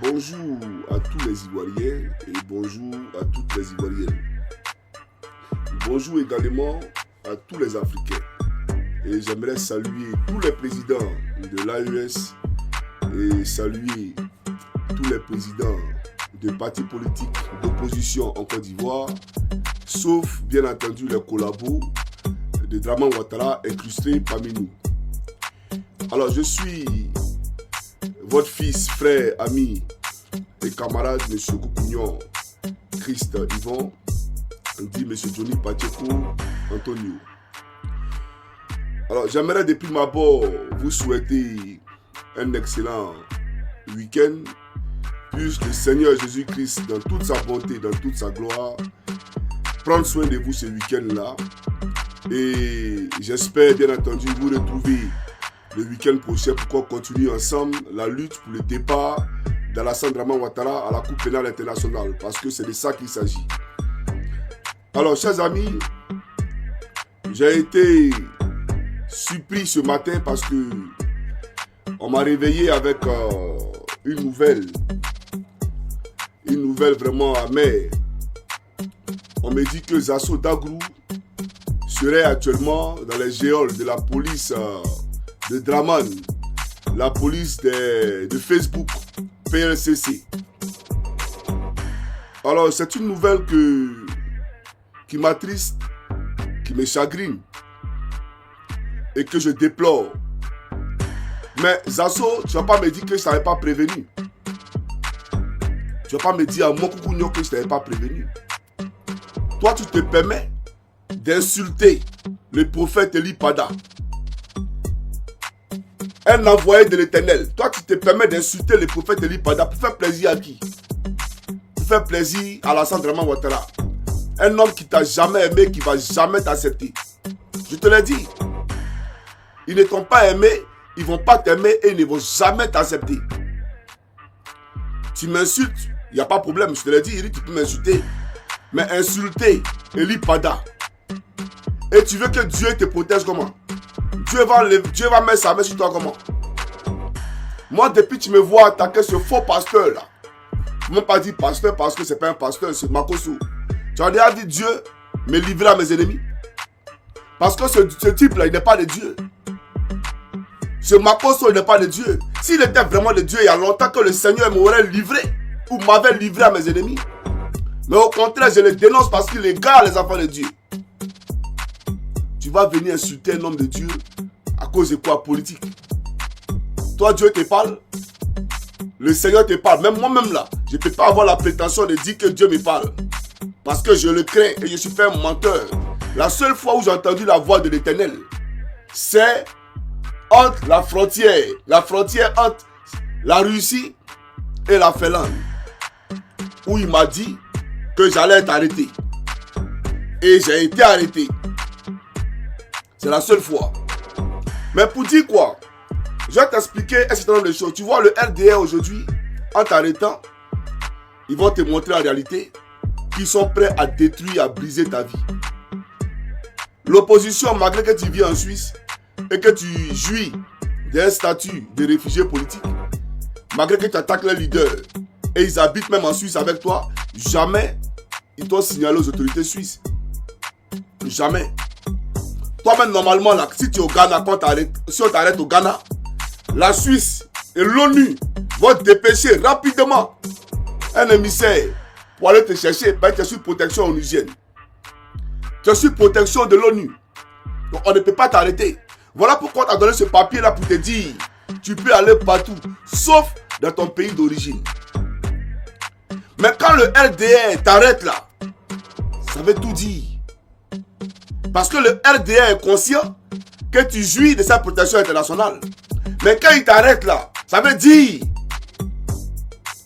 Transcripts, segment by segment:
Bonjour à tous les Ivoiriens et bonjour à toutes les Ivoiriennes. Bonjour également à tous les Africains. Et j'aimerais saluer tous les présidents de l'AES et saluer tous les présidents de partis politiques d'opposition en Côte d'Ivoire, sauf bien entendu les collabos de Dramane Ouattara incrustés parmi nous. Alors je suis votre fils, frère, ami et camarade, M. Koukouignon Christ Yvon, dit M. Johnny Pacheco Antonio. Alors j'aimerais depuis ma part vous souhaiter un excellent week-end, puisque le Seigneur Jésus-Christ, dans toute sa bonté, dans toute sa gloire, prendre soin de vous ce week-end-là. Et j'espère bien entendu vous retrouver le week-end prochain pour qu'on continue ensemble la lutte pour le départ d'Alassane Dramane Ouattara à la Cour pénale internationale, parce que c'est de ça qu'il s'agit. Alors, chers amis, j'ai été surpris ce matin parce que on m'a réveillé avec une nouvelle vraiment amère. On me dit que Zasso Dagrou serait actuellement dans les geôles de la police de Dramane, la police de Facebook, PLCC. Alors c'est une nouvelle qui m'attriste, qui me chagrine et que je déplore. Mais Zasso, tu ne vas pas me dire que je ne t'avais pas prévenu. Tu ne vas pas me dire à mon Koukouignon que je ne t'avais pas prévenu. Toi, tu te permets d'insulter le prophète Eli Pada, un envoyé de l'Éternel. Toi, tu te permets d'insulter le prophète Eli Pada pour faire plaisir à qui? Pour faire plaisir à Alassane Dramane Ouattara. Un homme qui t'a jamais aimé, qui ne va jamais t'accepter. Je te l'ai dit. Ils ne t'ont pas aimé, ils ne vont pas t'aimer et ils ne vont jamais t'accepter. Tu m'insultes, il n'y a pas de problème. Je te l'ai dit, il dit tu peux m'insulter. Mais insulter Eli Pada. Et tu veux que Dieu te protège comment? Dieu va mettre sa main sur toi comment? Moi, depuis que tu me vois attaquer ce faux pasteur là, je ne m'ai pas dit pasteur parce que ce n'est pas un pasteur, c'est Makosso. Tu as déjà dit Dieu me livrer à mes ennemis? Parce que ce type là, il n'est pas de Dieu. Ce Makosso, il n'est pas de Dieu. S'il était vraiment de Dieu, il y a longtemps que le Seigneur m'aurait livré ou m'avait livré à mes ennemis. Mais au contraire, je les dénonce parce qu'il égare les enfants de Dieu. Tu vas venir insulter un homme de Dieu à cause de quoi? Politique. Toi, Dieu te parle. Le Seigneur te parle. Même moi-même là, je ne peux pas avoir la prétention de dire que Dieu me parle. Parce que je le crains et je suis fait un menteur. La seule fois où j'ai entendu la voix de l'Éternel, c'est entre la frontière entre la Russie et la Finlande, où il m'a dit que j'allais être arrêté. Et j'ai été arrêté. C'est la seule fois. Mais pour dire quoi? Je vais t'expliquer un certain nombre de choses. Tu vois, le RDR aujourd'hui, en t'arrêtant, ils vont te montrer en réalité qu'ils sont prêts à détruire, à briser ta vie. L'opposition, malgré que tu vis en Suisse et que tu jouis d'un statut de réfugié politique, malgré que tu attaques les leaders et ils habitent même en Suisse avec toi, jamais ils t'ont signalé aux autorités suisses. Jamais. Toi-même, normalement, là, si tu es au Ghana, si on t'arrête au Ghana, la Suisse et l'ONU vont te dépêcher rapidement un émissaire pour aller te chercher, parce que tu es sur protection onusienne. Tu es sur protection de l'ONU. Donc, on ne peut pas t'arrêter. Voilà pourquoi on t'a donné ce papier-là pour te dire tu peux aller partout, sauf dans ton pays d'origine. Mais quand le RDR t'arrête là, ça veut tout dire. Parce que le RDR est conscient que tu jouis de sa protection internationale. Mais quand il t'arrête là, ça veut dire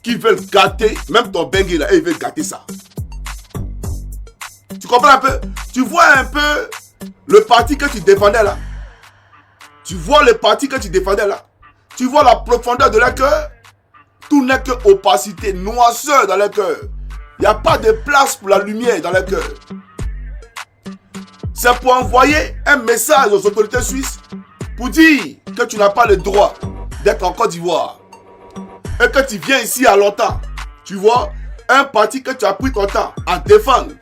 qu'ils veulent gâter, même ton bengue là, ils veulent gâter ça. Tu comprends un peu? Tu vois un peu le parti que tu défendais là? Tu vois le parti que tu défendais là? Tu vois la profondeur de leur cœur? Tout n'est que opacité, noirceur dans leur cœur. Il n'y a pas de place pour la lumière dans leur cœur. C'est pour envoyer un message aux autorités suisses pour dire que tu n'as pas le droit d'être en Côte d'Ivoire. et que tu viens ici à longtemps, tu vois, un parti que tu as pris ton temps à défendre,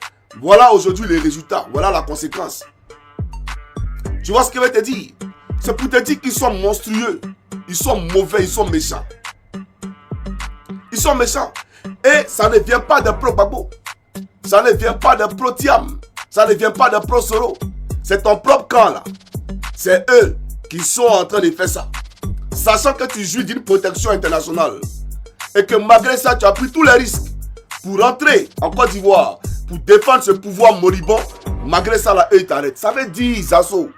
voilà aujourd'hui les résultats, voilà la conséquence. Tu vois ce que je vais te dire? C'est pour te dire qu'ils sont monstrueux, ils sont mauvais, ils sont méchants. Ils sont méchants. Et ça ne vient pas de Pro Gbagbo. Ça ne vient pas de Pro Thiam. Ça ne vient pas de Pro Soro. C'est ton propre camp là. C'est eux qui sont en train de faire ça. Sachant que tu jouis d'une protection internationale. Et que malgré ça, tu as pris tous les risques pour rentrer en Côte d'Ivoire, pour défendre ce pouvoir moribond. Malgré ça, là, eux, ils t'arrêtent. Ça veut dire, Zasso.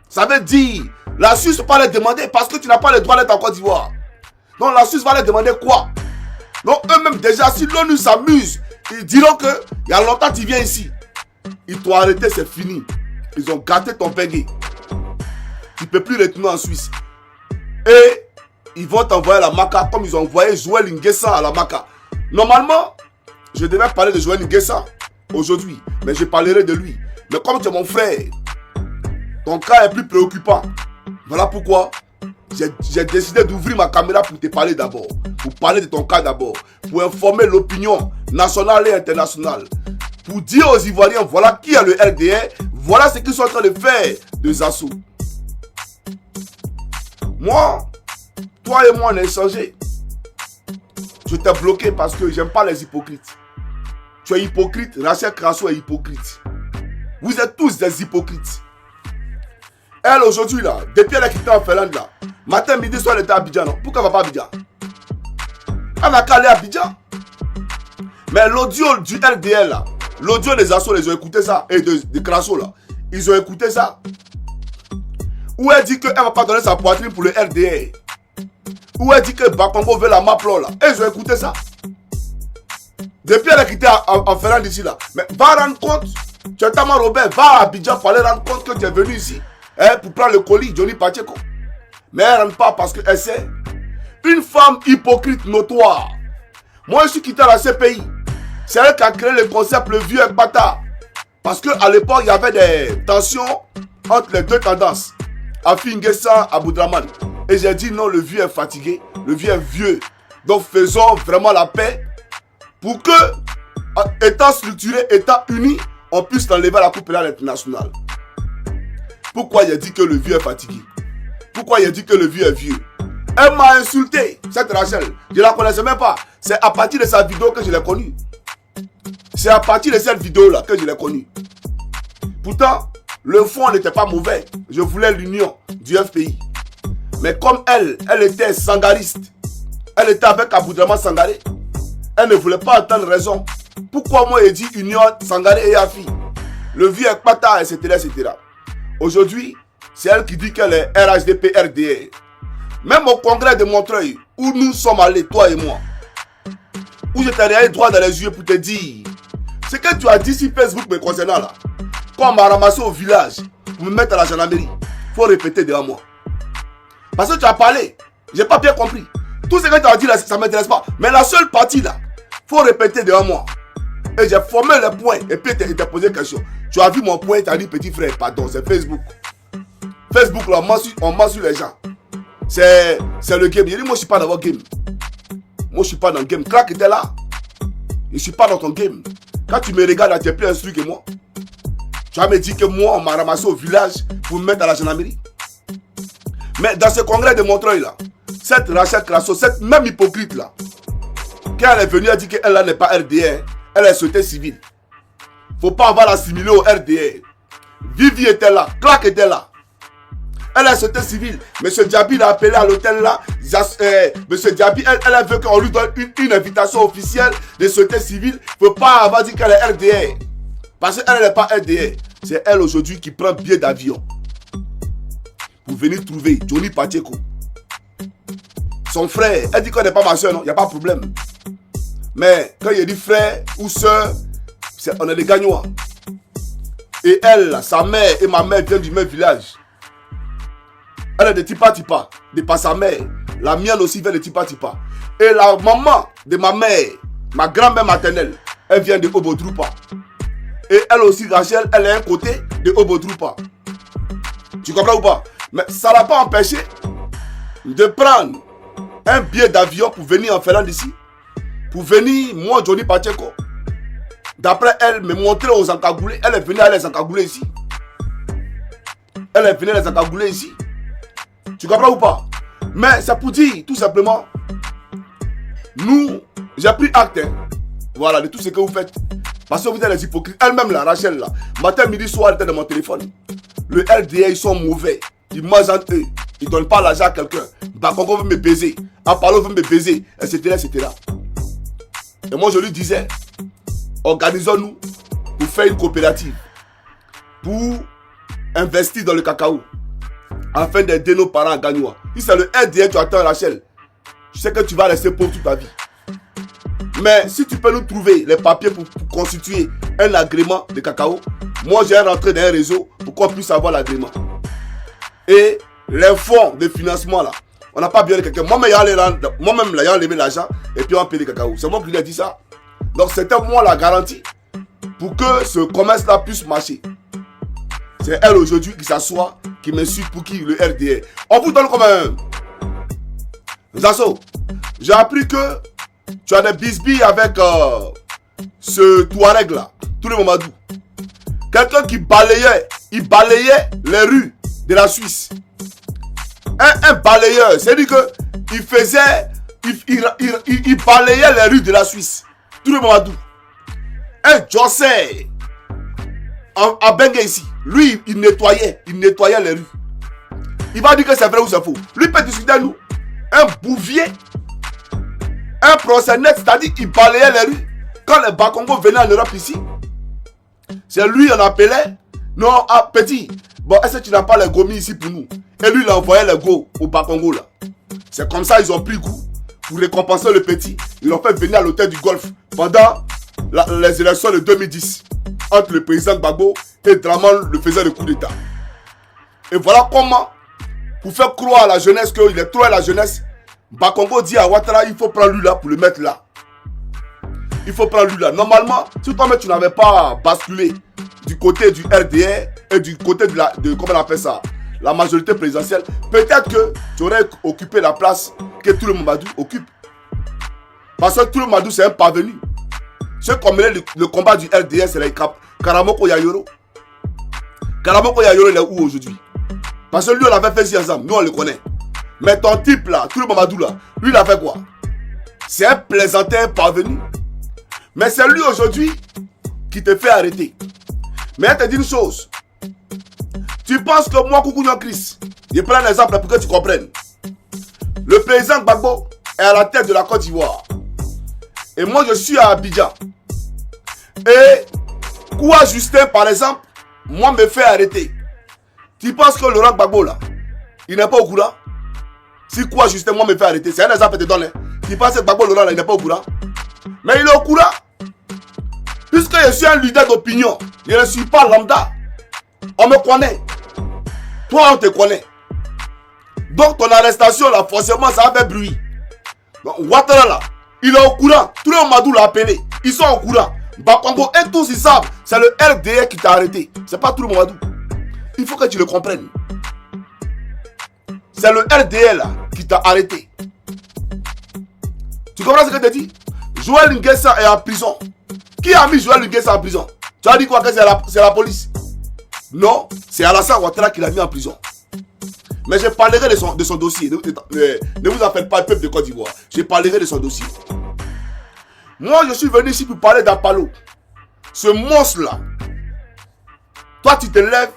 Ça veut dire, la Suisse ne peut pas les demander parce que tu n'as pas le droit d'être en Côte d'Ivoire. Donc la Suisse va les demander quoi? Donc eux-mêmes déjà, si l'ONU s'amuse, ils diront que il y a longtemps tu viens ici. Ils t'ont arrêté, c'est fini. Ils ont gâté ton pégé. Tu ne peux plus retourner en Suisse. Et ils vont t'envoyer à la Maca comme ils ont envoyé Joël Nguessa à la Maca. Normalement, je devais parler de Joël Nguessa aujourd'hui, mais je parlerai de lui. Mais comme tu es mon frère, ton cas est plus préoccupant. Voilà pourquoi j'ai décidé d'ouvrir ma caméra pour te parler d'abord. Pour parler de ton cas d'abord. Pour informer l'opinion nationale et internationale. Pour dire aux Ivoiriens, voilà qui a le RDR. Voilà ce qu'ils sont en train de faire de Zasso. Moi, toi et moi on a échangé. Je t'ai bloqué parce que j'aime pas les hypocrites. Tu es hypocrite, Rachel Crasso est hypocrite. Vous êtes tous des hypocrites. Elle aujourd'hui là, depuis elle a quitté en Finlande là, matin, midi, soir elle était à Abidjan, non? Pourquoi elle va pas à Abidjan? Elle n'a qu'à aller à Abidjan. Mais l'audio du RDL là, l'audio des Zasso, ils ont écouté ça, et de Crasso là, ils ont écouté ça. Où elle dit qu'elle ne va pas donner sa poitrine pour le RDR. Où elle dit que Bakongo veut la Maplo là, et ils ont écouté ça. Depuis elle a quitté en Finlande ici là, mais va rendre compte, tu es tellement Robert, va à Abidjan pour aller rendre compte que tu es venu ici. Pour prendre le colis, Johnny Pacheco. Mais elle ne rentre pas parce qu'elle sait. Une femme hypocrite notoire. Moi, je suis quitté à la CPI. C'est elle qui a créé le concept le vieux Ekpata. Parce qu'à l'époque, il y avait des tensions entre les deux tendances. Afi Nguessa, Aboudraman. Et j'ai dit non, le vieux est fatigué. Le vieux est vieux. Donc faisons vraiment la paix. Pour que, étant structuré, étant unis, on puisse enlever la Coupe pénale internationale. Pourquoi il a dit que le vieux est fatigué? Pourquoi il a dit que le vieux est vieux? Elle m'a insulté, cette Rachel. Je ne la connaissais même pas. C'est à partir de sa vidéo que je l'ai connue. C'est à partir de cette vidéo-là que je l'ai connue. Pourtant, le fond n'était pas mauvais. Je voulais l'union du FPI. Mais comme elle était sangariste. Elle était avec Aboudraman Sangaré. Elle ne voulait pas entendre raison. Pourquoi moi j'ai dit union Sangaré et Afi? Le vieux Ekpata, etc., etc. Aujourd'hui, c'est elle qui dit qu'elle est RHDP RDR. Même au congrès de Montreuil, où nous sommes allés, toi et moi, où je t'ai regardé droit dans les yeux pour te dire ce que tu as dit sur Facebook me concernant là, quand on m'a ramassé au village pour me mettre à la gendarmerie, il faut répéter devant moi. Parce que tu as parlé, j'ai pas bien compris. Tout ce que tu as dit là, ça ne m'intéresse pas. Mais la seule partie là, il faut répéter devant moi. Et j'ai formé les points et puis il t'a posé une question. Tu as vu mon point, tu as dit petit frère, pardon, c'est Facebook. Facebook là, on ment sur les gens. C'est le game. J'ai dit, moi je suis pas dans votre game. Moi je suis pas dans le game. Crack était là. Je suis pas dans ton game. Quand tu me regardes là, tu es plus instruit que moi. Tu vas me dire que moi, on m'a ramassé au village pour me mettre à la gendarmerie. Mais dans ce congrès de Montreuil là, cette Rachel Crasso, cette même hypocrite là, quand elle est venue, elle dit qu'elle là n'est pas RDR, elle est société civile. Faut pas avoir l'assimiler au RDR. Vivi était là, Clark était là. Elle est société civile. Monsieur Diaby l'a appelé à l'hôtel là. Monsieur Diaby, elle veut qu'on lui donne une invitation officielle de société civile. Faut pas avoir dit qu'elle est RDR. Parce qu'elle n'est pas RDR. C'est elle aujourd'hui qui prend billet d'avion pour venir trouver Johnny Pacheco. Son frère, elle dit qu'on n'est pas ma soeur, non, il n'y a pas de problème. Mais quand il dit frère ou soeur, on est des gagnants. Et elle, sa mère et ma mère viennent du même village. Elle est de Tipa Tipa, de pas sa mère. La mienne aussi vient de Tipa Tipa. Et la maman de ma mère, ma grand-mère maternelle, elle vient de Obodrupa. Et elle aussi, Rachel, elle est à un côté de Obodrupa. Tu comprends ou pas? Mais ça ne l'a pas empêché de prendre un billet d'avion pour venir en Finlande ici. Pour venir, moi, Johnny Pacheco. D'après elle, me montrer aux encagoulés. Elle est venue à les encagouler ici. Elle est venue les encagouler ici. Tu comprends ou pas? Mais c'est pour dire, tout simplement, nous, j'ai pris acte, hein, voilà, de tout ce que vous faites. Parce que vous êtes les hypocrites. Elle-même, là, Rachel, là, matin, midi, soir, elle était dans mon téléphone. Le RDA, ils sont mauvais. Ils mangent entre eux. Ils ne donnent pas l'argent à quelqu'un. Bakongo veut me baiser. Apalo veut me baiser, etc., etc. Et moi, je lui disais, organisons-nous pour faire une coopérative. Pour investir dans le cacao. Afin d'aider nos parents à gagner. Si c'est le RDA, tu attends, Rachel. Je sais que tu vas rester pauvre toute ta vie. Mais si tu peux nous trouver les papiers pour constituer un agrément de cacao, moi j'ai rentré dans un réseau pour qu'on puisse avoir l'agrément. Et les fonds de financement là, on n'a pas besoin de quelqu'un. Moi-même, j'ai enlevé l'argent et puis on paye le cacao. C'est moi qui lui ai dit ça. Donc c'était moi la garantie pour que ce commerce là puisse marcher. C'est elle aujourd'hui qui s'assoit, qui m'insulte pour qui le RDA. On vous donne comme un... Zasso, j'ai appris que tu as des bisbilles avec ce Touareg là, tout le Mamadou. Quelqu'un qui balayait, il balayait les rues de la Suisse. Un balayeur, c'est-à-dire que il faisait, il balayait les rues de la Suisse. Tout le Mamadou. Un Jossé à Bengue ici, lui il nettoyait les rues. Il va dire que c'est vrai ou c'est faux. Lui peut discuter à nous. Un bouvier, un proxénète, c'est-à-dire qu'il balayait les rues. Quand les Bakongo venaient en Europe ici, c'est lui on appelait. Non, ah, petit, bon, est-ce que tu n'as pas les gomis ici pour nous? Et lui, il envoyait les go au Bakongo là. C'est comme ça ils ont pris goût pour récompenser le petit. Ils l'ont fait venir à l'hôtel du Golfe pendant les élections de 2010 entre le président Gbagbo et Draman le faisait le coup d'état. Et voilà comment, pour faire croire à la jeunesse qu'il est trop à la jeunesse, Bakongo dit à Ouattara, il faut prendre lui là pour le mettre là. Il faut prendre lui là. Normalement, si toi-même tu n'avais pas basculé du côté du RDR et du côté de comment on appelle ça, la majorité présidentielle, peut-être que tu aurais occupé la place que tout le Mamadou occupe. Parce que tout le Mamadou c'est un parvenu. Ceux qui ont mené le combat du RDR, c'est les Karamoko Yayoro. Karamoko Yayoro, il est où aujourd'hui? Parce que lui, on avait fait si ensemble. Nous, on le connaît. Mais ton type là, tout le Mamadou là, lui, il a fait quoi? C'est un plaisantin parvenu. Mais c'est lui aujourd'hui qui te fait arrêter. Mais elle te dit une chose. Tu penses que moi, Coucou Nyon Chris, je prends un exemple pour que tu comprennes. Le président Gbagbo est à la tête de la Côte d'Ivoire. Et moi, je suis à Abidjan. Et Koua Justin, par exemple, moi, me fait arrêter. Tu penses que Laurent Gbagbo, là, il n'est pas au courant? Si Koua Justin, moi, me fait arrêter, c'est un exemple que je te donne. Tu penses que Gbagbo, Laurent, là, il n'est pas au courant? Mais il est au courant. Puisque je suis un leader d'opinion, je ne suis pas lambda. On me connaît. Toi, on te connaît. Donc, ton arrestation, là, forcément, ça a fait bruit. Donc, Ouattara, là, il est au courant. Tout le monde Madou l'a appelé. Ils sont au courant. Bakongo et tous, ils savent. C'est le RDA qui t'a arrêté. C'est pas tout le monde Madou. Il faut que tu le comprennes. C'est le RDA, là, qui t'a arrêté. Tu comprends ce que je te dis? Joël Nguessa est en prison. Qui a mis Joël Nguessa en prison? Tu as dit quoi, que c'est la police? Non, c'est Alassane Ouattara qui l'a mis en prison. Mais je parlerai de son dossier. Ne vous en faites pas, le peuple de Côte d'Ivoire. Je parlerai de son dossier. Moi, je suis venu ici pour parler d'Apalo. Ce monstre-là. Toi, tu te lèves.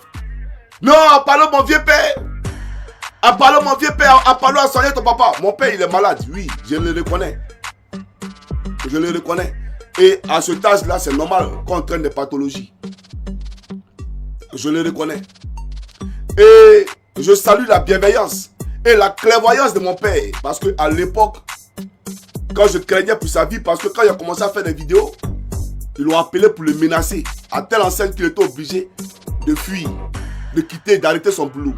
Non, Apalo, mon vieux père. Apalo, mon vieux père. Apalo a soigné ton papa. Mon père, il est malade. Oui, je le reconnais. Je le reconnais. Et à ce âge-là, c'est normal qu'on traîne des pathologies. Je le reconnais. Et je salue la bienveillance et la clairvoyance de mon père. Parce qu'à l'époque, quand je craignais pour sa vie, parce que quand il a commencé à faire des vidéos, ils l'ont appelé pour le menacer. À telle enseigne qu'il était obligé de fuir, de quitter, d'arrêter son boulot.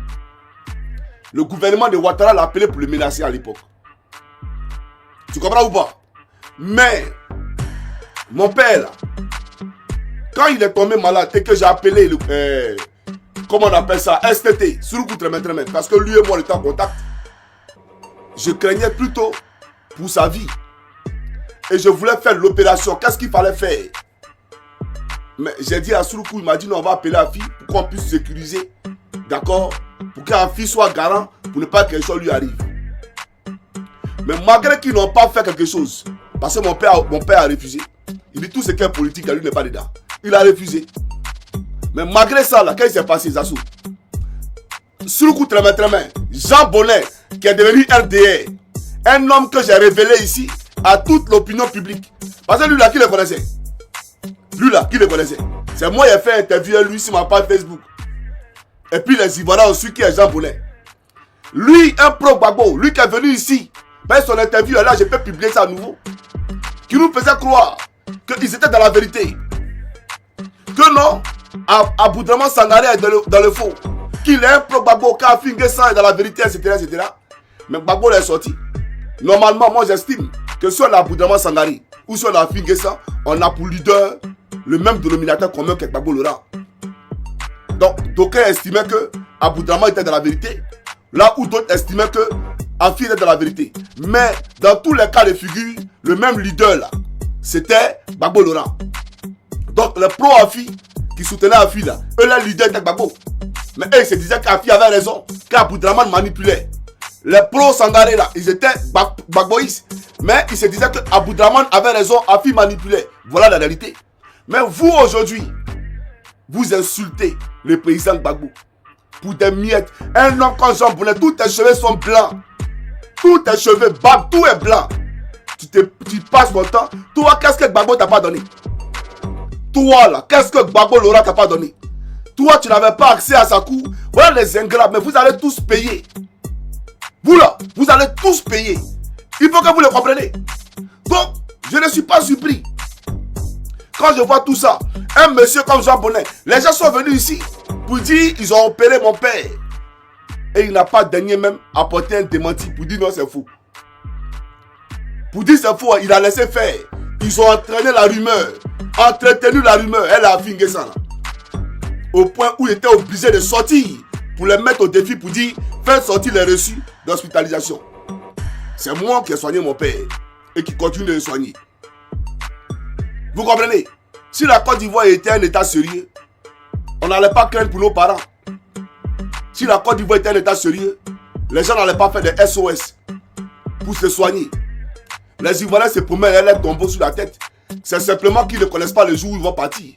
Le gouvernement de Ouattara l'a appelé pour le menacer à l'époque. Tu comprends ou pas? Mais, mon père, là, quand il est tombé malade et que j'ai appelé comment on appelle ça, STT, sur le coup très, parce que lui et moi on était en contact. je craignais plutôt pour sa vie. Et je voulais faire l'opération. Qu'est-ce qu'il fallait faire? Mais j'ai dit à Souroukou, il m'a dit non, on va appeler la fille pour qu'on puisse sécuriser. D'accord? Pour que la fille soit garant pour ne pas que quelque chose lui arrive. Mais malgré qu'ils n'ont pas fait quelque chose, parce que mon père a refusé. Il dit tout ce qui est politique, lui n'est pas dedans. Il a refusé. Mais malgré ça, là, qu'est-ce qui s'est passé, Zassou? Souroukou très main, Jean Bonnet, qui est devenu RDR, un homme que j'ai révélé ici à toute l'opinion publique. Parce que lui là, qui le connaissait? Lui là, qui le connaissait? C'est moi qui ai fait interview lui sur ma page Facebook. Et puis les Ivoiriens aussi qui est Jean Bonnet. Lui, un pro Gbagbo, lui qui est venu ici, ben son interview là, je peux publier ça à nouveau. Qui nous faisait croire qu'ils étaient dans la vérité. Que non, Aboudraman Sangaré est dans le faux. Qu'il est un pro Gbagbo, car Finguessan est dans la vérité, etc., etc. Mais Gbagbo est sorti. Normalement, moi j'estime que sur l'Aboudraman Sangaré ou sur la Finguessan, on a pour leader le même dénominateur commun que Gbagbo Laurent. Donc, d'aucuns estimaient que Aboudraman était dans la vérité, là où d'autres estimaient que Afi était dans la vérité. Mais dans tous les cas de figure, le même leader là, c'était Gbagbo Laurent. Donc, les pro-Afi qui soutenaient Afi là, eux, les leaders étaient Gbagbo. Mais eux, ils se disaient qu'Afi avait raison, qu'Aboudraman manipulait. Les pro-Sangaré là, ils étaient Gbagboïs. Mais ils se disaient qu'Aboudraman avait raison, Afi manipulait. Voilà la réalité. Mais vous, aujourd'hui, vous insultez le président Gbagbo pour des miettes. Un homme comme Jean Bonnet, tous tes cheveux sont blancs. Tous tes cheveux, bam, tout est blanc. Tu passes mon temps. Toi, qu'est-ce que Gbagbo t'a pas donné? Toi, là, qu'est-ce que Gbagbo Laurent t'a pas donné? Toi, tu n'avais pas accès à sa cour. Voilà les ingrats, mais vous allez tous payer. Vous là, vous allez tous payer. Il faut que vous le compreniez. Donc, je ne suis pas surpris. Quand je vois tout ça, un monsieur comme Jean Bonnet, les gens sont venus ici pour dire qu'ils ont opéré mon père. Et il n'a pas daigné même apporter un démenti pour dire non, c'est faux. Pour dire c'est faux, il a laissé faire. Ils ont entraîné la rumeur. Entretenu la rumeur. Elle a fingé ça là. Au point où il était obligé de sortir pour les mettre au défi pour dire faire sortir les reçus d'hospitalisation. C'est moi qui ai soigné mon père et qui continue de le soigner. Vous comprenez? Si la Côte d'Ivoire était un état sérieux, on n'allait pas craindre pour nos parents. Si la Côte d'Ivoire était un état sérieux, les gens n'allaient pas faire des SOS pour se soigner. Les Ivoiriens se promènent les tombeaux sur la tête. C'est simplement qu'ils ne connaissent pas le jour où ils vont partir.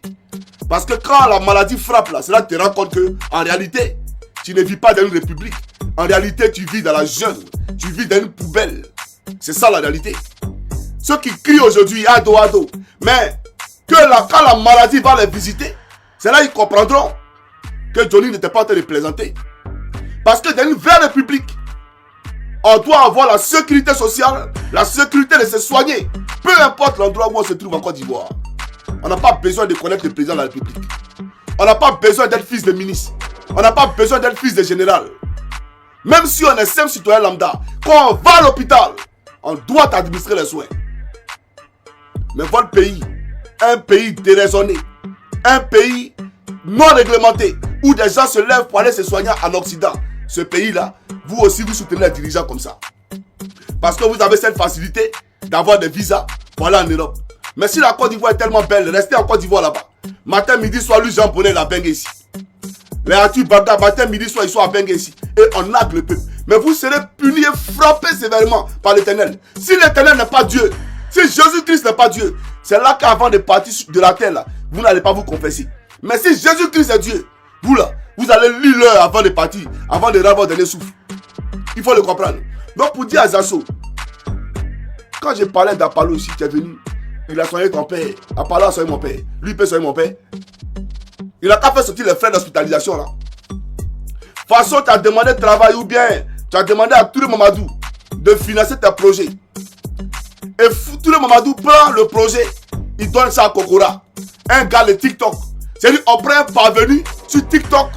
Parce que quand la maladie frappe là, c'est là que tu te rends compte que en réalité, tu ne vis pas dans une république. En réalité, tu vis dans la jungle. Tu vis dans une poubelle. C'est ça la réalité. Ceux qui crient aujourd'hui, ado, ado. Mais quand la maladie va les visiter, c'est là qu'ils comprendront que Johnny n'était pas en train de plaisanter. Parce que dans une vraie république, on doit avoir la sécurité sociale, la sécurité de se soigner. Peu importe l'endroit où on se trouve en Côte d'Ivoire. On n'a pas besoin de connaître le président de la République. On n'a pas besoin d'être fils de ministre. On n'a pas besoin d'être fils de général. Même si on est simple citoyen lambda, quand on va à l'hôpital, on doit administrer les soins. Mais votre pays, un pays déraisonné, un pays non réglementé, où des gens se lèvent pour aller se soigner en Occident, ce pays-là, vous aussi vous soutenez les dirigeants comme ça. Parce que vous avez cette facilité d'avoir des visas pour aller en Europe. Mais si la Côte d'Ivoire est tellement belle, restez en Côte d'Ivoire là-bas. Matin, midi, soir, lui, Jean Bonnet, la bengue ici. Les Atu Bagdad, matin, midi, soir, ils sont à bengue ici. Et on nargue le peuple. Mais vous serez punis et frappés sévèrement par l'Éternel. Si l'Éternel n'est pas Dieu, si Jésus-Christ n'est pas Dieu, c'est là qu'avant de partir de la terre, là, vous n'allez pas vous confesser. Mais si Jésus-Christ est Dieu, vous là, vous allez lire l'heure avant de partir, avant de rendre votre dernier souffle. Il faut le comprendre. Donc pour dire à Zasso, quand je parlais d'Apollo ici, qui est venu, il a soigné ton père. Apollo a soigné mon père. Lui peut soigner mon père. Il a qu'à faire sortir les frais d'hospitalisation là. De toute façon, tu as demandé de travail ou bien tu as demandé à Touré Mamadou de financer tes projets. Et Touré Mamadou prend le projet, il donne ça à Kokora. Un gars de TikTok. C'est-à-dire, on prend un parvenu sur TikTok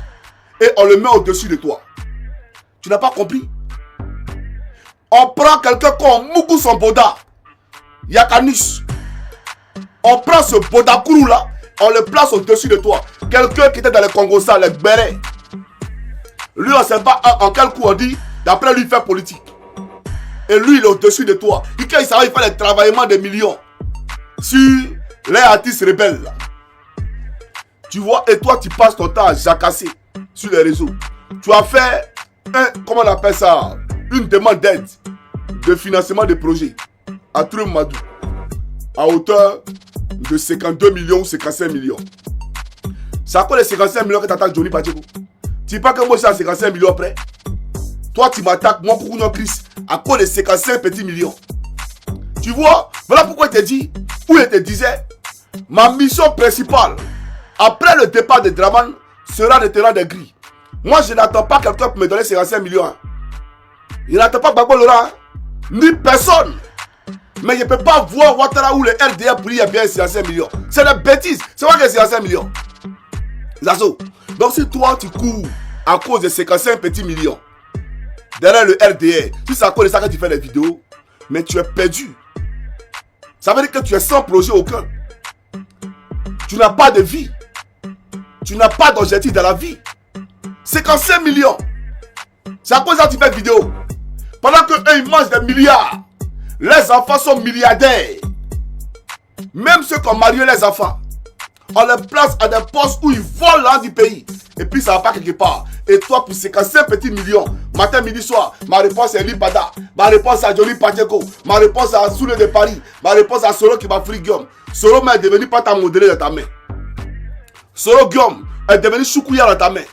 et on le met au-dessus de toi. Tu n'as pas compris? On prend quelqu'un comme Moukou son Boda, Yakanis. On prend ce Boda Kourou là, on le place au-dessus de toi. Quelqu'un qui était dans les Congosa, les Bérets. Lui, on ne sait pas en quel coup on dit, d'après lui, faire politique. Et lui, il est au-dessus de toi. Et quand il s'en va, il fait le travaillement des millions sur les artistes rebelles. Là. Tu vois, et toi, tu passes ton temps à jacasser sur les réseaux. Tu as fait, comment on appelle ça, une demande d'aide de financement de projets à Trump Madou à hauteur de 52 millions ou 55 millions. C'est à cause des 55 millions que tu attaques Johnny Pacheco. Tu dis pas que moi je suis à 55 millions près. Toi tu m'attaques, moi pour une crise, à cause des 55 petits millions. Tu vois, voilà pourquoi il te dit, ou il te disait, ma mission principale, après le départ de Draman, sera de te rendre des grilles. Moi je n'attends pas quelqu'un pour me donner 55 millions. Hein. Il n'attend pas Gbagbo Laurent, hein. Ni personne. Mais je ne peux pas voir Ouattara ou le RDA pour dire bien 55 millions. C'est des bêtises. C'est quoi que 55 millions? Zazo. Donc si toi tu cours à cause de 55 petits millions derrière le RDA, si c'est à cause de ça que tu fais des vidéos, mais tu es perdu. Ça veut dire que tu es sans projet aucun. Tu n'as pas de vie. Tu n'as pas d'objectif dans la vie. 55 millions. C'est à cause de ça que tu fais des vidéos. Pendant qu'eux ils mangent des milliards. Les enfants sont milliardaires. Même ceux qui ont marié les enfants, on les place à des postes où ils volent l'an du pays. Et puis ça va pas quelque part. Et toi, pour 55 petits millions, matin, midi, soir, ma réponse est Lipada. Ma réponse à Johnny Pacheco. Ma réponse à Soule de Paris. Ma réponse à Solo qui va free Guillaume. Solo est devenu pas ta modèle dans ta main. Solo Guillaume est devenu choukouya dans ta main.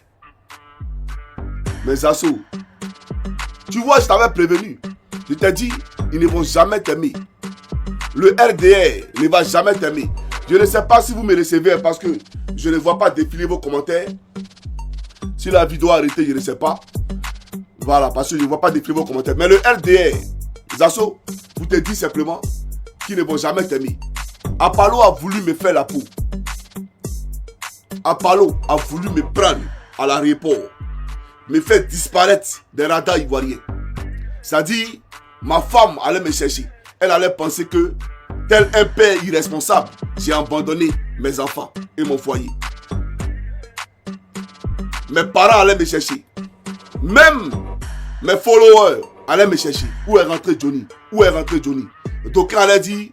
Mais Zasso, tu vois, je t'avais prévenu. Je t'ai dit, ils ne vont jamais t'aimer. Le RDR ne va jamais t'aimer. Je ne sais pas si vous me recevez parce que je ne vois pas défiler vos commentaires. Si la vidéo a arrêté, je ne sais pas. Voilà, parce que je ne vois pas défiler vos commentaires. Mais le RDR, Zasso, vous te dit simplement qu'ils ne vont jamais t'aimer. Apollo a voulu me faire la peau. Apollo a voulu me prendre à l'aéroport. Me faire disparaître des radars ivoiriens. C'est-à-dire, ma femme allait me chercher. Elle allait penser que, tel un père irresponsable, j'ai abandonné mes enfants et mon foyer. Mes parents allaient me chercher. Même mes followers allaient me chercher. Où est rentré Johnny? Où est rentré Johnny? Donc on allait dire,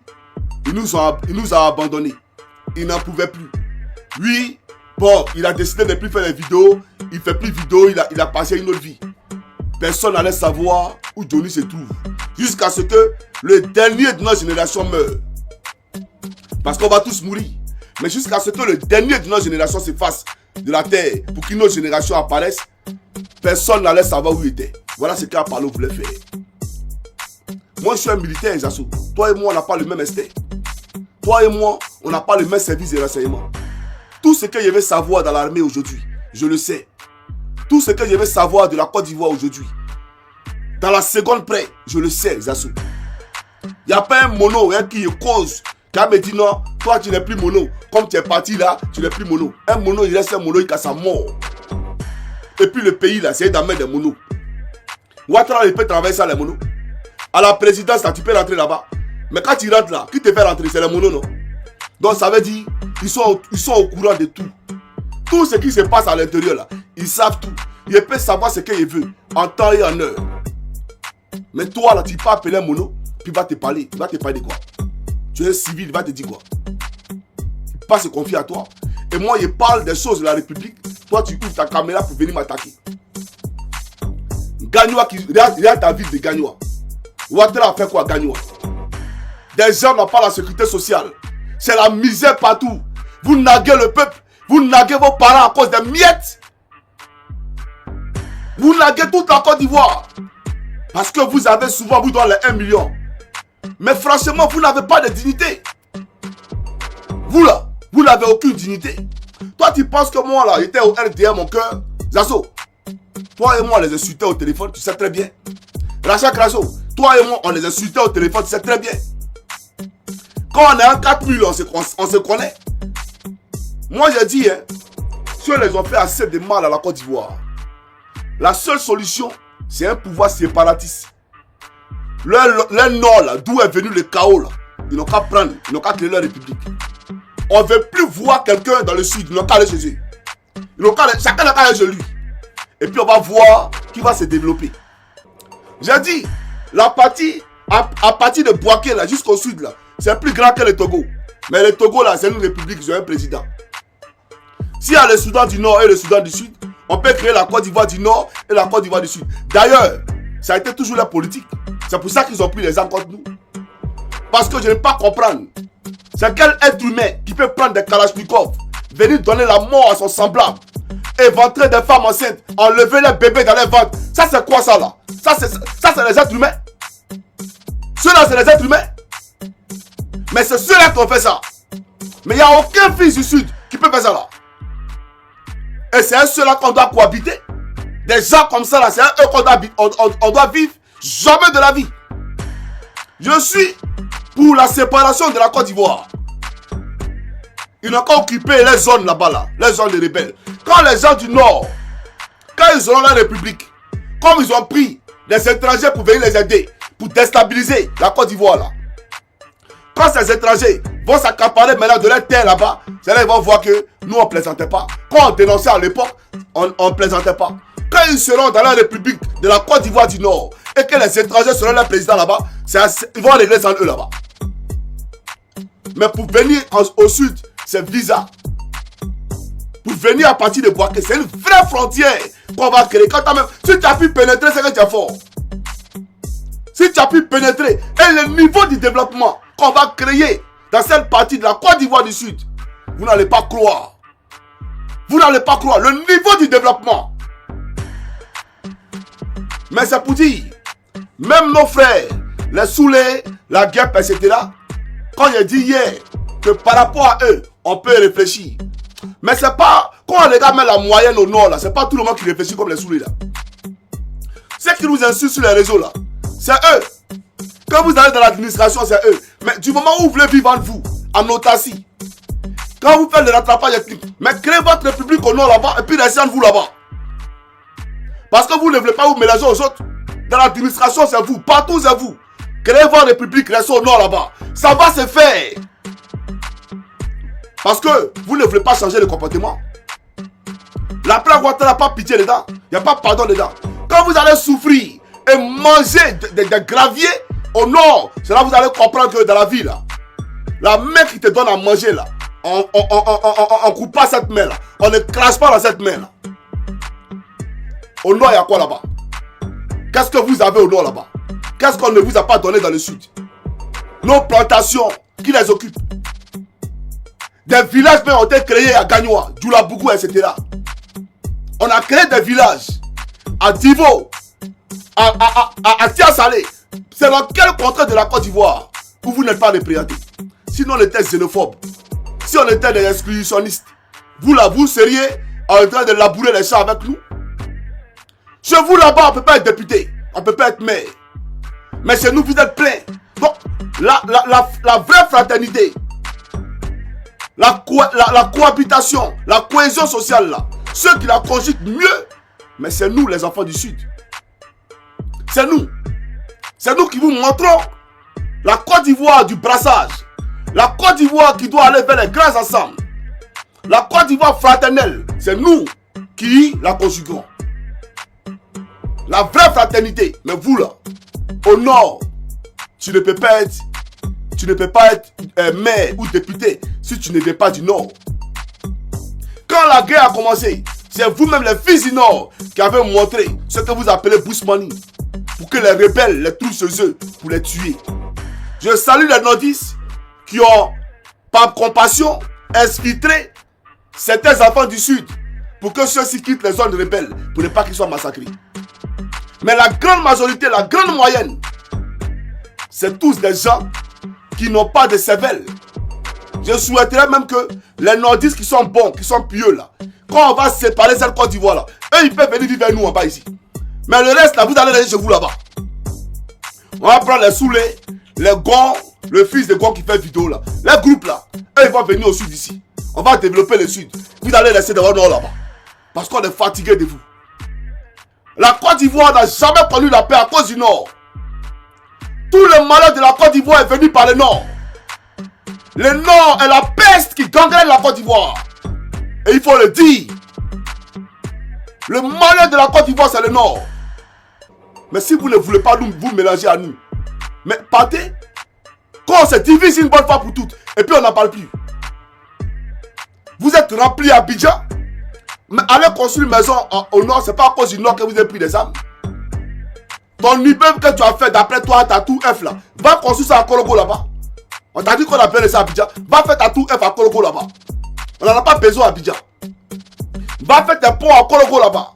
il nous a abandonnés. Il n'en pouvait plus. Lui, bon, il a décidé de ne plus faire les vidéos. Il ne fait plus de vidéos, il a passé une autre vie. Personne n'allait savoir où Johnny se trouve. Jusqu'à ce que le dernier de notre génération meure. Parce qu'on va tous mourir. Mais jusqu'à ce que le dernier de notre génération s'efface de la terre pour qu'une autre génération apparaisse, personne n'allait savoir où il était. Voilà ce qu'Apollo voulait faire. Moi, je suis un militaire, Zasso. Toi et moi, on n'a pas le même instinct. Toi et moi, on n'a pas le même service de renseignement. Tout ce que je veux savoir dans l'armée aujourd'hui, je le sais. Tout ce que je veux savoir de la Côte d'Ivoire aujourd'hui, dans la seconde près, je le sais, Zasso. Il n'y a pas un mono qui cause, qui me dit non, toi tu n'es plus mono. Comme tu es parti là, tu n'es plus mono. Un mono, il reste un mono, il casse sa mort. Et puis le pays là, c'est d'en mettre des monos. Ouattara, il peut travailler ça, les monos. À la présidence, là, tu peux rentrer là-bas. Mais quand tu rentres là, qui te fait rentrer? C'est les monos, non? Donc ça veut dire, ils sont au courant de tout. Tout ce qui se passe à l'intérieur là, ils savent tout. Ils peuvent savoir ce qu'ils veulent, en temps et en heure. Mais toi là, tu peux appeler un mono, puis il va te parler. Il va te parler de quoi? Tu es civil, il va te dire quoi? Il va pas se confier à toi. Et moi, il parle des choses de la République. Toi, tu ouvres ta caméra pour venir m'attaquer. Gagnoua, regarde ta ville de Gagnoua. Ouattara a fait quoi, Gagnoua? Des gens n'ont pas la sécurité sociale. C'est la misère partout. Vous naguez le peuple. Vous naguez vos parents à cause des miettes. Vous naguez toute la Côte d'Ivoire. Parce que vous avez souvent, vous donnez les 1 million. Mais franchement, vous n'avez pas de dignité. Vous là, vous n'avez aucune dignité. Toi, tu penses que moi là, j'étais au RDA, mon cœur. Zasso, toi et moi, on les insultait au téléphone, tu sais très bien. Rachel Kraso, toi et moi, on les insultait au téléphone, tu sais très bien. Quand on est en 4000, on se connaît. Moi, j'ai dit, hein, ceux les ont fait assez de mal à la Côte d'Ivoire. La seule solution, c'est un pouvoir séparatiste. Le nord, là, d'où est venu le chaos, là, ils n'ont qu'à prendre, ils n'ont qu'à créer leur république. On ne veut plus voir quelqu'un dans le sud, ils n'ont qu'à aller chez eux. Chacun n'a qu'à aller chez lui. Et puis on va voir qui va se développer. J'ai dit, la partie, à partir de Bouaké, là, jusqu'au sud, là, c'est plus grand que le Togo. Mais le Togo, là, c'est une république, ils ont un président. S'il y a le Soudan du Nord et le Soudan du Sud, on peut créer la Côte d'Ivoire du Nord et la Côte d'Ivoire du Sud. D'ailleurs, ça a été toujours la politique. C'est pour ça qu'ils ont pris les armes contre nous. Parce que je ne peux pas comprendre. C'est quel être humain qui peut prendre des Kalachnikov, venir donner la mort à son semblable, éventrer des femmes enceintes, enlever les bébés dans les ventres. Ça, c'est quoi ça, là? Ça, c'est les êtres humains. Ceux-là, c'est les êtres humains. Mais c'est ceux-là qui ont fait ça. Mais il n'y a aucun fils du Sud qui peut faire ça, là. Et c'est à ceux-là qu'on doit cohabiter. Des gens comme ça, là, c'est à eux qu'on doit, on doit vivre jamais de la vie. Je suis pour la séparation de la Côte d'Ivoire. Ils n'ont qu'à occuper les zones là-bas, là, les zones des rebelles. Quand les gens du Nord, quand ils auront la République, comme ils ont pris des étrangers pour venir les aider, pour déstabiliser la Côte d'Ivoire, là. Quand ces étrangers vont s'accaparer maintenant de leur terre là-bas, c'est là qu'ils vont voir que nous, on ne plaisantait pas. Quand on dénonçait à l'époque, on ne plaisantait pas. Quand ils seront dans la République de la Côte d'Ivoire du Nord et que les étrangers seront leurs présidents là-bas, ils vont régler ça eux là-bas. Mais pour venir au sud, c'est visa. Pour venir à partir de Bouaké, c'est une vraie frontière qu'on va créer. Quand même, si tu as pu pénétrer, c'est que tu es fort. Si tu as pu pénétrer, et le niveau du développement qu'on va créer dans cette partie de la Côte d'Ivoire du Sud, vous n'allez pas croire. Vous n'allez pas croire le niveau du développement. Mais c'est pour dire, même nos frères, les Soulés, la guerre, etc., quand j'ai dit hier que par rapport à eux, on peut réfléchir. Mais c'est pas, quand on regarde la moyenne au nord, là, c'est pas tout le monde qui réfléchit comme les Soulés, là. Ceux qui nous insultent sur les réseaux, là, c'est eux. Quand vous allez dans l'administration, c'est eux. Mais du moment où vous voulez vivre en vous, en autarcie, quand vous faites le rattrapage ethnique, mais créez votre république au nord là-bas et puis restez en vous là-bas. Parce que vous ne voulez pas vous mélanger aux autres. Dans l'administration, c'est vous. Partout, c'est vous. Créez votre république, restez au nord là-bas. Ça va se faire. Parce que vous ne voulez pas changer le comportement. La plaie Ouattara n'a pas pitié dedans. Il n'y a pas pardon dedans. Quand vous allez souffrir et manger des graviers au nord, c'est là que vous allez comprendre que dans la vie, là, la main qui te donne à manger, là, on ne coupe pas cette main, là. On ne crache pas dans cette main, là. Au nord, il y a quoi là-bas? Qu'est-ce que vous avez au nord là-bas? Qu'est-ce qu'on ne vous a pas donné dans le sud? Nos plantations, qui les occupent? Des villages ont été créés à Gagnoa, Djoulabougou, etc. On a créé des villages à Divo, à Tia-Salé. C'est dans quel contrat de la Côte d'Ivoire où vous n'êtes pas représentés? Sinon on était xénophobes, si on était des exclusionnistes, vous là, vous seriez en train de labourer les champs avec nous? Chez vous là-bas, on ne peut pas être député, on ne peut pas être maire. Mais chez nous, vous êtes plein. Donc, la vraie fraternité, la cohabitation, la cohésion sociale là, ceux qui la conjuguent mieux, mais c'est nous les enfants du Sud. C'est nous. C'est nous qui vous montrons la Côte d'Ivoire du brassage. La Côte d'Ivoire qui doit aller vers les grands ensembles. La Côte d'Ivoire fraternelle, c'est nous qui la conjuguons. La vraie fraternité. Mais vous là, au nord, tu ne peux pas être maire ou député si tu n'étais pas du nord. Quand la guerre a commencé, c'est vous-même les fils du nord qui avez montré ce que vous appelez Bush Money pour que les rebelles les trouvent chez eux pour les tuer. Je salue les nordistes qui ont, par compassion, infiltré certains enfants du sud pour que ceux-ci quittent les zones rebelles pour ne pas qu'ils soient massacrés. Mais la grande majorité, la grande moyenne, c'est tous des gens qui n'ont pas de cervelle. Je souhaiterais même que les nordistes qui sont bons, qui sont pieux là, quand on va séparer cette Côte d'Ivoire là, eux ils peuvent venir vivre avec nous en bas ici. Mais le reste là, vous allez rester chez vous là-bas. On va prendre les Soulés, les Gons, le fils de Gon qui fait vidéo là. Les groupes là, eux ils vont venir au sud ici. On va développer le sud. Vous allez rester dans le nord là-bas. Parce qu'on est fatigué de vous. La Côte d'Ivoire n'a jamais connu la paix à cause du nord. Tout le malheur de la Côte d'Ivoire est venu par le nord. Le nord est la peste qui gangrène la Côte d'Ivoire. Et il faut le dire. Le malheur de la Côte d'Ivoire, c'est le nord. Mais si vous ne voulez pas vous mélanger à nous, mais partez. Quand on se divise une bonne fois pour toutes, et puis on n'en parle plus. Vous êtes remplis à Abidjan, mais allez construire une maison au nord, c'est pas à cause du nord que vous avez pris des armes. Ton immeuble que tu as fait d'après toi, ta tour F là, va construire ça à Kologo là-bas. On t'a dit qu'on a besoin de ça à Abidjan. Va faire ta tour F à Kologo là-bas. On n'en a pas besoin à Abidjan. Va faire tes ponts à Kologo là-bas.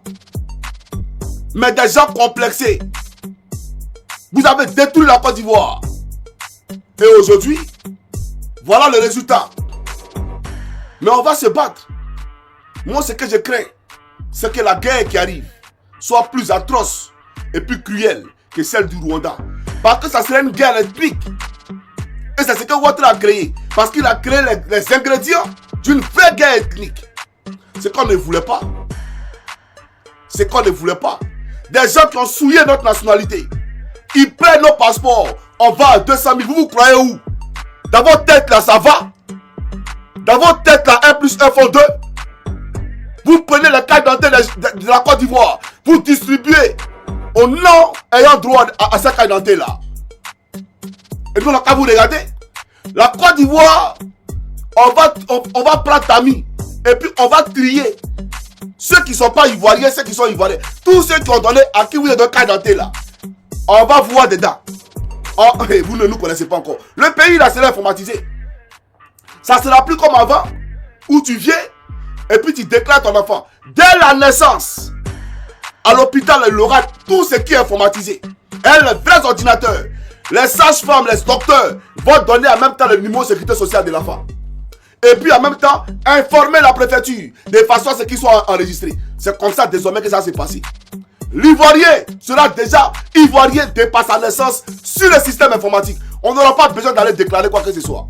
Mais des gens complexés. Vous avez détruit la Côte d'Ivoire. Et aujourd'hui, voilà le résultat. Mais on va se battre. Moi, ce que je crains, c'est que la guerre qui arrive soit plus atroce et plus cruelle que celle du Rwanda. Parce que ça serait une guerre ethnique. Et c'est ce que Ouattara a créé. Parce qu'il a créé les ingrédients d'une vraie guerre ethnique. C'est qu'on ne voulait pas. C'est qu'on ne voulait pas. Des gens qui ont souillé notre nationalité. Ils prennent nos passeports. On va à 200 000. Vous vous croyez où? Dans votre tête là, ça va? Dans votre tête là, 1 plus 1 font 2. Vous prenez les cartes d'identité de la Côte d'Ivoire. Vous distribuez au nom ayant droit à cette carte d'identité là. Et nous, on n'a qu'à vous regarder. La Côte d'Ivoire, on va prendre Tami. Et puis on va trier ceux qui ne sont pas ivoiriens, ceux qui sont ivoiriens. Tous ceux qui ont donné à qui vous avez donné carte d'identité là. On va voir dedans. Oh, vous ne nous connaissez pas encore. Le pays là sera informatisé. Ça sera plus comme avant, où tu viens et puis tu déclares ton enfant. Dès la naissance, à l'hôpital, il aura tout ce qui est informatisé. Et les vrais ordinateurs, les sages-femmes, les docteurs vont donner en même temps le numéro de sécurité sociale de l'enfant. Et puis en même temps, informer la préfecture de façon à ce qu'ils soient enregistrés. C'est comme ça désormais que ça s'est passé. L'Ivoirien sera déjà Ivoirien dès sa naissance sur le système informatique. On n'aura pas besoin d'aller déclarer quoi que ce soit.